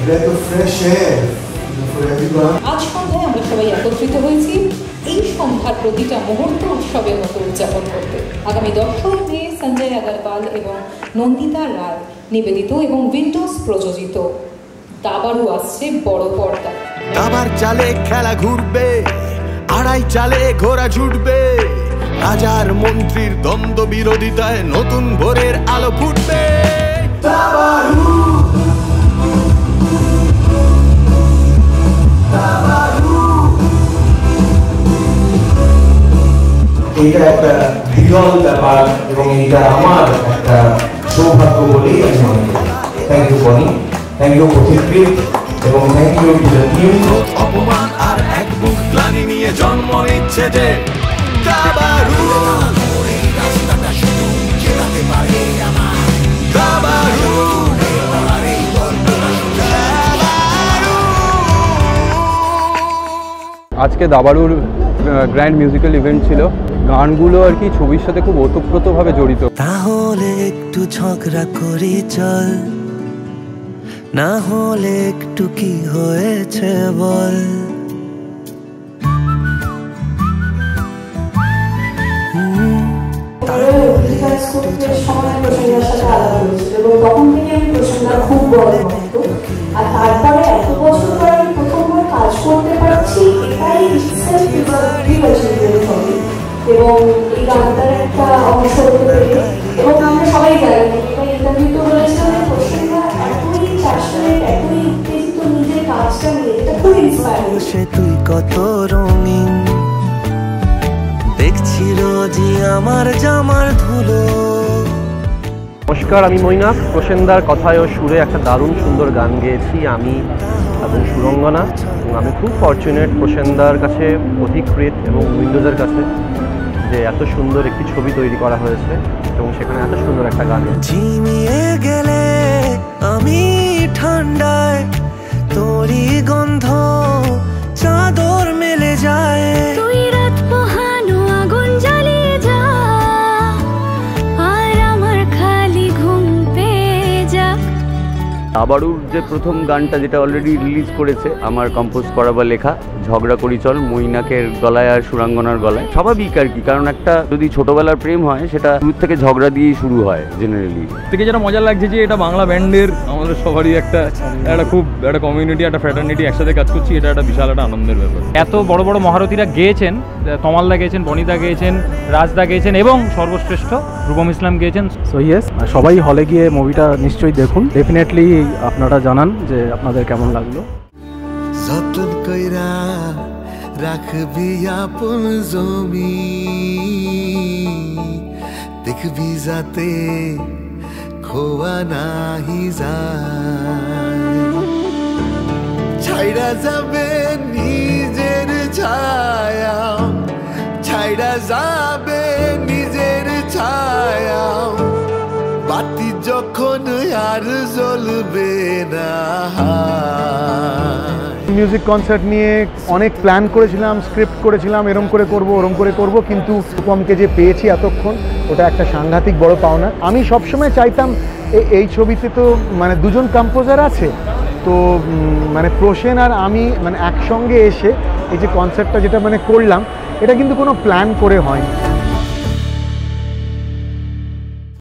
আজ সন্ধ্যায় আমরা সবাই একত্রিত হয়েছি এই সন্ধ্যার প্রতিটা মুহূর্ত উৎসবের মতো উদযাপন করতে। আগামী 10 মে সঞ্জয় আগরওয়াল এবং নন্দিতা রায় নিবেদিত এবং উইন্ডোজ প্রযোজিত দাবারু আসছে বড় পর্দা। দাবার চালে খেলা ঘুরবে, আড়াই চালে ঘোড়া ছুটবে, রাজার মন্ত্রীর দ্বন্দ্ব বিরোধিতায় নতুন ভোরের আলো ফুটবে। দাবারু এটা একটা বিরল ব্যাপার এবং এটা আমার একটা সৌভাগ্য বলেই আমি মনে করি। Thank you Boni, thank you Pathikrit এবং thank you to the team. অপমান আর এক বুক গ্লানি নিয়ে জন্ম নিচ্ছে যে দাবারু। আজকে দাবারুর গ্র্যান্ড মিউজিক্যাল ইভেন্ট ছিল। গানগুলো আর কি ছবির সাথে খুব ওতপ্রোতভাবে জড়িত। তাহলে একটু ঝগড়া করি চল, না হলে একটু কি হয়েছে বল। খুব বড় আর তারপরে এত বছর পরে আমি প্রথমবার কাজ করতে পারছি, এটাই এবং এই গানটার একটা অংশ হতে পেরে। এবং আমরা সবাই জানি ইন্টারভিউতে বলেছিলাম যে প্রশ্নটা এতই প্যাশনেট, এতই উত্তেজিত নিজের কাজটা নিয়ে, এটা খুব ইন্সপায়ারিং। সে তুই কত রঙিন দেখছি রোজই আমার জামার ধুলো। নমস্কার, আমি মৈনাক। প্রসেনদার কথায় ও সুরে একটা দারুণ সুন্দর গান গেয়েছি আমি এবং সুরঙ্গনা। এবং আমি খুব ফরচুনেট প্রসেনদার কাছে, পথিকৃৎ এবং উইন্ডোজের কাছে যে এত সুন্দর একটি ছবি তৈরি করা হয়েছে এবং সেখানে এত সুন্দর একটা গান। ঝিমিয়ে গেলে আমি ঠান্ডায় তোরই গন্ধ চাদর মেলে যায়। তুই রাত পোহানো আগুন জ্বালিয়ে যা আর আমার খালি ঘুম পেয়ে যা। দাবারুর যে প্রথম গানটা যেটা অলরেডি রিলিজ করেছে আমার কম্পোজ করা বা লেখা, ঝগড়া করি চল, মৈনাকের গলায় আর সুরাঙ্গনার গলায়। স্বাভাবিক আর কি, কারণ একটা যদি ছোটবেলার প্রেম হয় সেটা দূর থেকে ঝগড়া দিয়েই শুরু হয় জেনারেলি। থেকে যেটা মজা লাগছে যে এটা বাংলা ব্যান্ডের আমাদের সবারই একটা খুব একটা কমিউনিটি, একটা ফ্র্যাটার্নিটি একসাথে কাজ করছি, এটা একটা বিশাল একটা আনন্দের ব্যাপার। এত বড় বড় মহারথীরা গেয়েছেন, তমালদা গেয়েছেন, বনিদা গেয়েছেন, রাজদা গেয়েছেন এবং সর্বশ্রেষ্ঠ রূপম ইসলাম গেয়েছেন। সো ইয়েস, সবাই হলে গিয়ে মুভিটা নিশ্চয়ই দেখুন। ডেফিনেটলি আপনারা জানান যে আপনাদের কেমন লাগলো। যতন কইরা রাখবি আপন জমি, দেখবি যাতে খোয়া নাহি যায়। ছাইড়া যাবে নিজের ছায়া, ছাইড়া যাবে নিজের ছায়া, বাতি যখন আর জ্বলবে না। মিউজিক কনসার্ট নিয়ে অনেক প্ল্যান করেছিলাম, স্ক্রিপ্ট করেছিলাম, এরম করে করব ওরম করে করব, কিন্তু রূপমকে যে পেয়েছি এতক্ষণ ওটা একটা সাংঘাতিক বড় পাওনা। আমি সবসময় চাইতাম এই ছবিতে তো মানে দুজন কম্পোজার আছে, তো মানে প্রসেন আর আমি মানে একসঙ্গে এসে এই যে কনসার্টটা যেটা মানে করলাম, এটা কিন্তু কোনো প্ল্যান করে হয়নি।